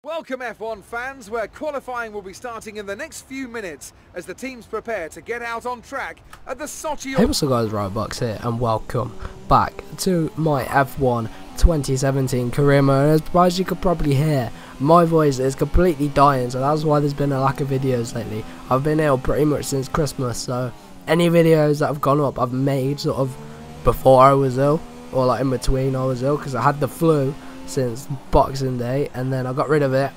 Welcome F1 fans, where qualifying will be starting in the next few minutes as the teams prepare to get out on track at the Sochi... Hey, what's up guys, Riotbox here and welcome back to my F1 2017 career mode. As you could probably hear, my voice is completely dying, so that's why there's been a lack of videos lately. I've been ill pretty much since Christmas, so any videos that have gone up I've made sort of before I was ill, or like in between I was ill, because I had the flu since Boxing Day, and then I got rid of it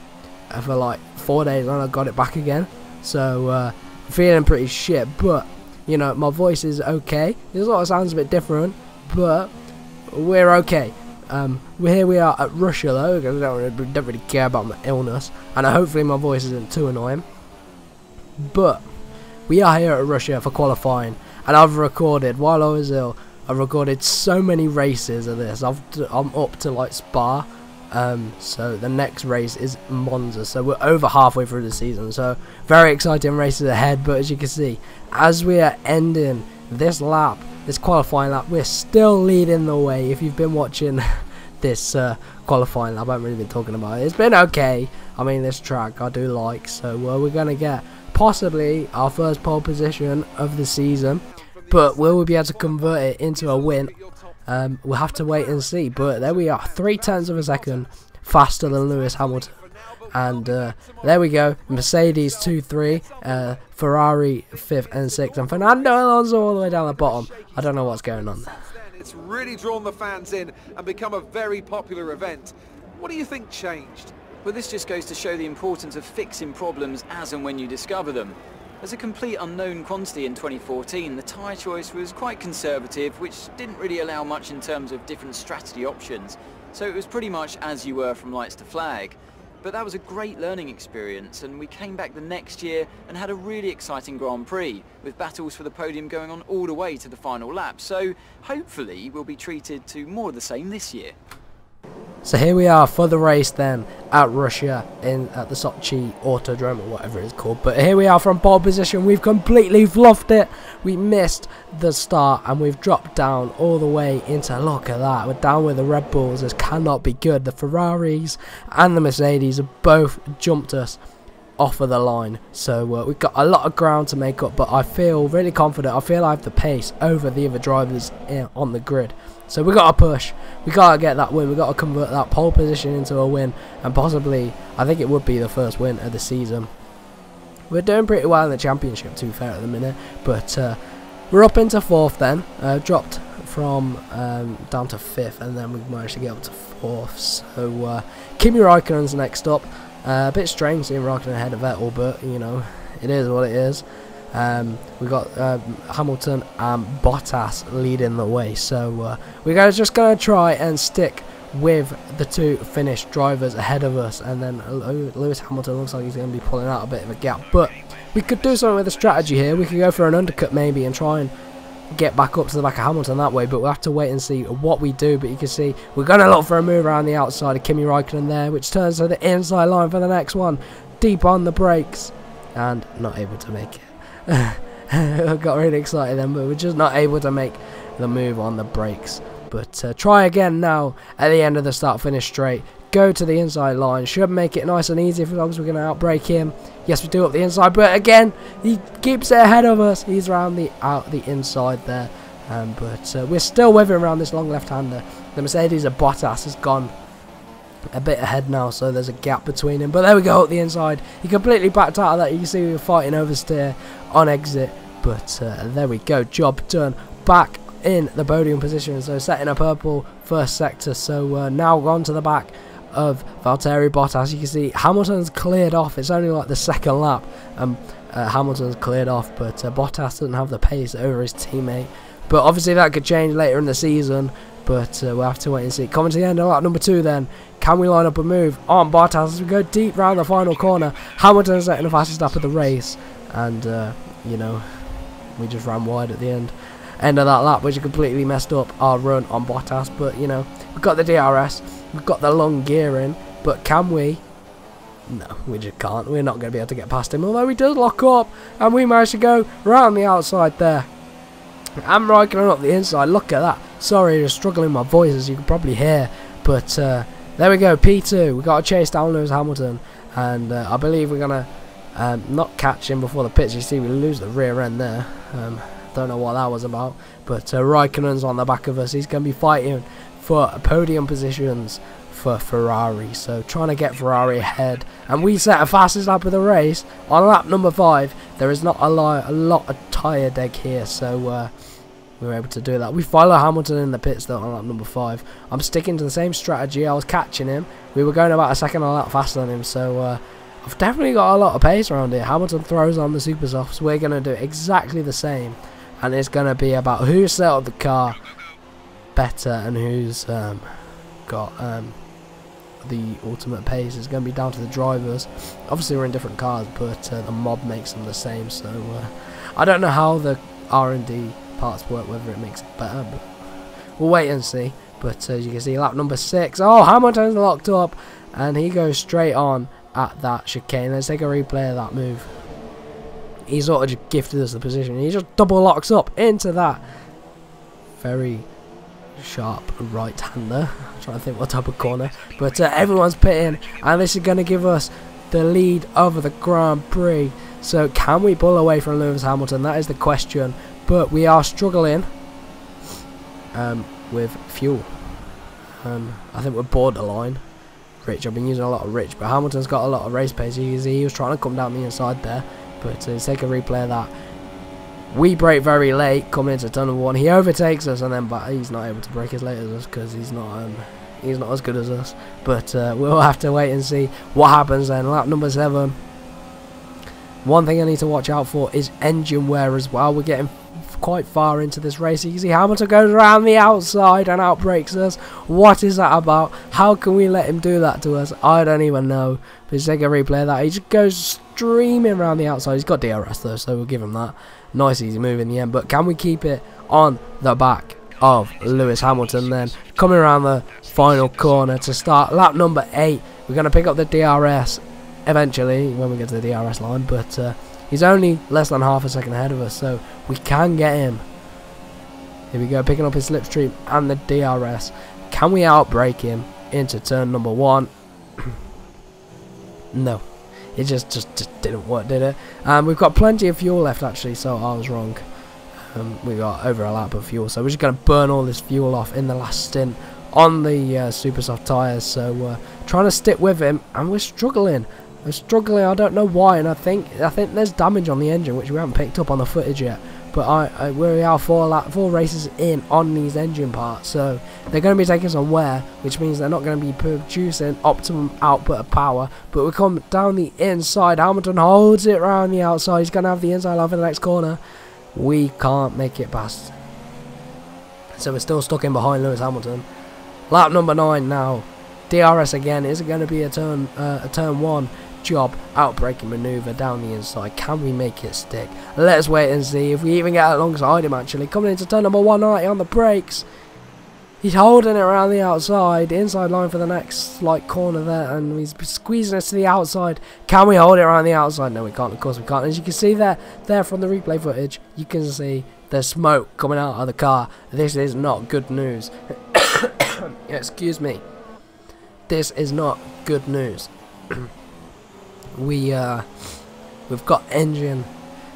for like 4 days and I got it back again, so feeling pretty shit, but you know, my voice is okay. This sort of sounds a bit different, but we're okay. Here we are at Russia though, because I don't really care about my illness, and hopefully my voice isn't too annoying, but we are here at Russia for qualifying, and I've recorded, while I was ill, I've recorded so many races of this. I'm up to like Spa, so the next race is Monza, so we're over halfway through the season, so very exciting races ahead. But as you can see, as we are ending this lap, this qualifying lap, we're still leading the way. If you've been watching this qualifying lap, I haven't really been talking about it. It's been okay. I mean, this track I do like, so we're going to get possibly our first pole position of the season. But will we be able to convert it into a win? We'll have to wait and see. But there we are, 0.3 of a second faster than Lewis Hamilton. And there we go, Mercedes 2-3, Ferrari 5th and 6th, and Fernando Alonso all the way down the bottom. I don't know what's going on there. It's really drawn the fans in and become a very popular event. What do you think changed? Well, this just goes to show the importance of fixing problems as and when you discover them. As a complete unknown quantity in 2014, the tyre choice was quite conservative, which didn't really allow much in terms of different strategy options. So it was pretty much as you were from lights to flag. But that was a great learning experience, and we came back the next year and had a really exciting Grand Prix, with battles for the podium going on all the way to the final lap. So hopefully we'll be treated to more of the same this year. So here we are for the race then at Russia at the Sochi Autodrome, or whatever it's called. But here we are from pole position. We've completely fluffed it. We missed the start and we've dropped down all the way into, look at that, we're down with the Red Bulls. This cannot be good. The Ferraris and the Mercedes have both jumped us off of the line, so we've got a lot of ground to make up, but I feel really confident. I feel I have the pace over the other drivers on the grid, so we got to push, we got to get that win, we got to convert that pole position into a win, and possibly, I think it would be the first win of the season. We're doing pretty well in the championship, to be fair, at the minute, but we're up into 4th then, dropped from down to 5th, and then we've managed to get up to 4th, so Kimi Raikkonen's next up. A bit strange seeing Raikkonen ahead of Vettel, but you know, it is what it is. We got Hamilton and Bottas leading the way, so we're just going to try and stick with the two Finnish drivers ahead of us, and then Lewis Hamilton looks like he's going to be pulling out a bit of a gap, but we could do something with the strategy here. We could go for an undercut maybe and try and get back up to the back of Hamilton that way, but we'll have to wait and see what we do. But you can see we're going to look for a move around the outside of Kimi Raikkonen there, which turns to the inside line for the next one, deep on the brakes, and not able to make it. I got really excited then, but we're just not able to make the move on the brakes. But try again now at the end of the start finish straight, go to the inside line, should make it nice and easy as long as we're going to outbrake him. Yes, we do up the inside, but again he keeps it ahead of us. He's around the inside there, but we're still with him around this long left-hander. The Mercedes of Bottas has gone a bit ahead now, so there's a gap between him, but there we go, up the inside. He completely backed out of that. You can see we were fighting oversteer on exit, but there we go, job done. Back in the podium position, so setting a purple first sector. So now on to the back of Valtteri Bottas. You can see Hamilton's cleared off. It's only like the second lap, Hamilton's cleared off, but Bottas doesn't have the pace over his teammate. But obviously that could change later in the season, but we'll have to wait and see. Coming to the end of lap number 2 then, can we line up a move on Bottas as we go deep round the final corner? Hamilton's setting the fastest lap of the race, and you know, we just ran wide at the end of that lap, which completely messed up our run on Bottas. But you know, we've got the DRS, we've got the long gearing, but can we? No, we just can't. We're not going to be able to get past him, although he does lock up, and we managed to go round the outside there. I'm Raikkonen up the inside. Look at that. Sorry, just struggling with my voice, as you can probably hear, but There we go, P2. We got to chase down Lewis Hamilton, and I believe we're gonna not catch him before the pits. You see, we lose the rear end there. Don't know what that was about, but Raikkonen's on the back of us. He's gonna be fighting for podium positions for Ferrari, so trying to get Ferrari ahead, and we set a fastest lap of the race on lap number 5. There is not a lot of tyre deg here, so we were able to do that. We follow Hamilton in the pits though on lap number 5. I'm sticking to the same strategy. I was catching him. We were going about a second a lap faster than him, so I've definitely got a lot of pace around here. Hamilton throws on the super softs. We're going to do exactly the same, and it's going to be about who set up the car better and who's got the ultimate pace. Is going to be down to the drivers. Obviously we're in different cars, but the mob makes them the same, so I don't know how the R&D parts work, whether it makes it better, but we'll wait and see. But as you can see, lap number 6, oh, Hamilton's locked up, and he goes straight on at that chicane. Let's take a replay of that move. He sort of just gifted us the position. He just double locks up into that very sharp right-hander. I'm trying to think what type of corner, but everyone's pitting, and this is going to give us the lead over the Grand Prix. So can we pull away from Lewis Hamilton? That is the question, but we are struggling with fuel. I think we're borderline rich. I've been using a lot of rich, but Hamilton's got a lot of race pace. You can see he was trying to come down the inside there, but let's take a replay of that. We brake very late coming into turn number 1. He overtakes us, and then he's not able to brake as late as us because he's not as good as us. But we'll have to wait and see what happens then. Lap number 7. One thing I need to watch out for is engine wear as well. We're getting quite far into this race. You can see Hamilton goes around the outside and outbrakes us. What is that about? How can we let him do that to us? I don't even know. But let's take a replay of that. He just goes streaming around the outside. He's got DRS though, so we'll give him that. Nice easy move in the end. But can we keep it on the back of Lewis Hamilton then? Coming around the final corner to start lap number 8. We're going to pick up the DRS eventually when we get to the DRS line, but he's only less than half a second ahead of us, so we can get him. Here we go, picking up his slipstream and the DRS. Can we outbrake him into turn number 1? No, it just didn't work, did it? We've got plenty of fuel left actually, so I was wrong. We got over a lap of fuel, so we're just going to burn all this fuel off in the last stint on the super soft tyres. So trying to stick with him, and we're struggling. I don't know why, and I think there's damage on the engine which we haven't picked up on the footage yet. But we are 4 races in on these engine parts, so they're going to be taking some wear, which means they're not going to be producing optimum output of power. But we come down the inside. Hamilton holds it around the outside. He's going to have the inside line for the next corner. We can't make it past, so we're still stuck in behind Lewis Hamilton. Lap number 9 now. DRS again. Is it going to be a turn 1 job? Outbraking manoeuvre down the inside. Can we make it stick? Let's wait and see if we even get alongside him actually. Coming into turn number 190 on the brakes. He's holding it around the outside. Inside line for the next corner there, and he's squeezing us to the outside. Can we hold it around the outside? No, we can't. Of course we can't. As you can see there from the replay footage, you can see there's smoke coming out of the car. This is not good news. Excuse me. This is not good news. We've got engine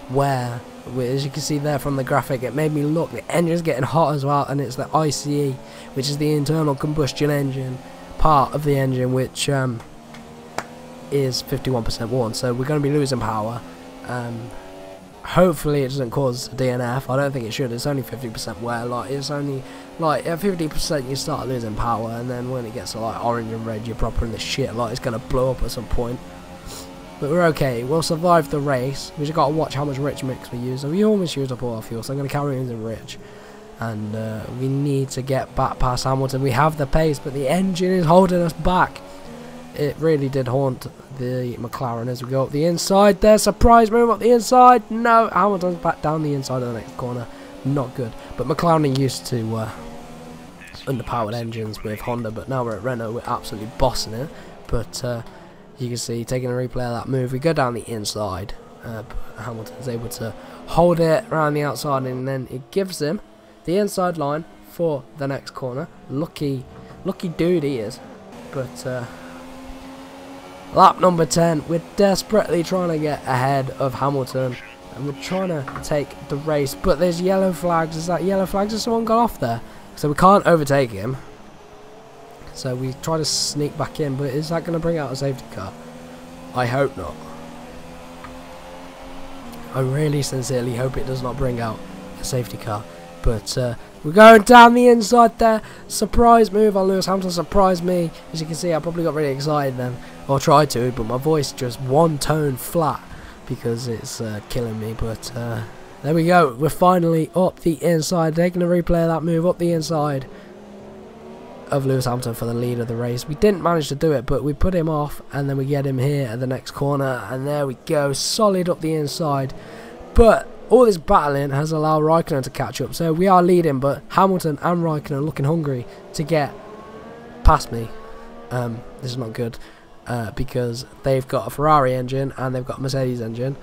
wear. As you can see there from the graphic, it made me look. The engine's getting hot as well, and it's the ICE, which is the internal combustion engine part of the engine, which is 51% worn. So we're going to be losing power. Hopefully it doesn't cause a DNF. I don't think it should. It's only 50% wear. It's only at 50% you start losing power, and then when it gets to orange and red, you're proper in the shit. It's going to blow up at some point. But we're okay. We'll survive the race. We just got to watch how much rich mix we use. So we almost used up all our fuel, so I'm going to carry on using rich. And we need to get back past Hamilton. We have the pace, but the engine is holding us back. It really did haunt the McLaren as we go up the inside. There's surprise move up the inside. No, Hamilton's back down the inside of the next corner. Not good. But McLaren are used to underpowered engines with Honda, but now we're at Renault. We're absolutely bossing it. But you can see, taking a replay of that move, we go down the inside. Hamilton's able to hold it around the outside, and then it gives him the inside line for the next corner. Lucky dude he is. But lap number 10, we're desperately trying to get ahead of Hamilton, and we're trying to take the race, but there's yellow flags. Is that yellow flags? Has someone got off there? So we can't overtake him. So we try to sneak back in, but is that going to bring out a safety car? I hope not. I really sincerely hope it does not bring out a safety car. But we're going down the inside there. Surprise move on Lewis Hamilton. Surprised me. As you can see, I probably got really excited then. Or tried to, but my voice just one tone flat because it's killing me. But there we go. We're finally up the inside. They're going to replay that move up the inside of Lewis Hamilton for the lead of the race. We didn't manage to do it, but we put him off, and then we get him here at the next corner, and there we go, solid up the inside. But all this battling has allowed Raikkonen to catch up, so we are leading, but Hamilton and Raikkonen are looking hungry to get past me. This is not good, because they've got a Ferrari engine and they've got a Mercedes engine,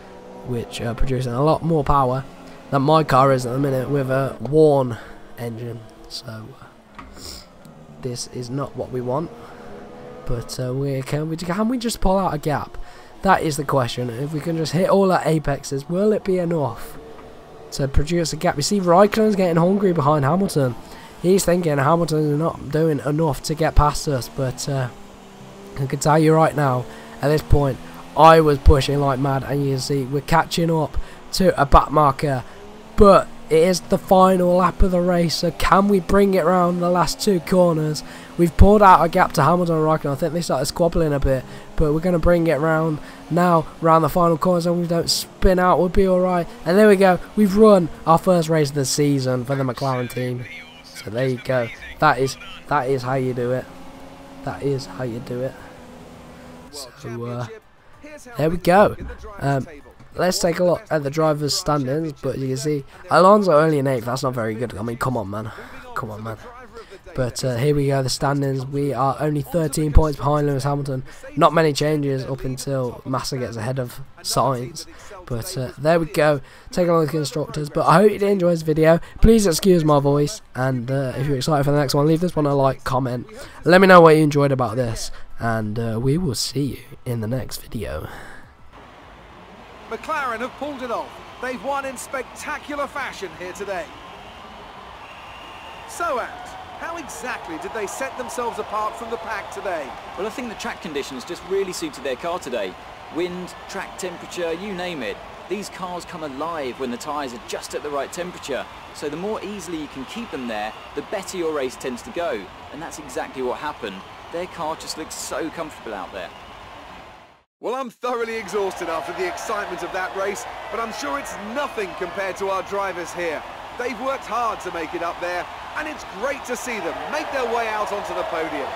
which are producing a lot more power than my car is at the minute with a worn engine. So this is not what we want, but can we just pull out a gap? That is the question. If we can just hit all our apexes, will it be enough to produce a gap? You see, Raikkonen's getting hungry behind Hamilton. He's thinking Hamilton's not doing enough to get past us, but I can tell you right now, at this point, I was pushing like mad, and you can see we're catching up to a back marker, but it is the final lap of the race, so can we bring it round the last two corners? We've pulled out a gap to Hamilton and Raikkonen. I think they started squabbling a bit, but we're going to bring it round now, round the final corners, and we don't spin out, we'll be alright. And there we go, we've run our first race of the season for the McLaren team. So there you go, that is how you do it. That is how you do it. So there we go. Let's take a look at the drivers' standings, but you can see Alonso only in 8th. That's not very good. I mean, come on, man. Come on, man. But here we go, the standings. We are only 13 points behind Lewis Hamilton. Not many changes up until Massa gets ahead of Sainz. But there we go. Take a look at the constructors. But I hope you did enjoy this video. Please excuse my voice. And if you're excited for the next one, leave this one a like, comment. Let me know what you enjoyed about this. And we will see you in the next video. McLaren have pulled it off. They've won in spectacular fashion here today. So, Ant, how exactly did they set themselves apart from the pack today? Well, I think the track conditions just really suited their car today. Wind, track temperature, you name it. These cars come alive when the tyres are just at the right temperature. So the more easily you can keep them there, the better your race tends to go. And that's exactly what happened. Their car just looks so comfortable out there. Well, I'm thoroughly exhausted after the excitement of that race, but I'm sure it's nothing compared to our drivers here. They've worked hard to make it up there, and it's great to see them make their way out onto the podium.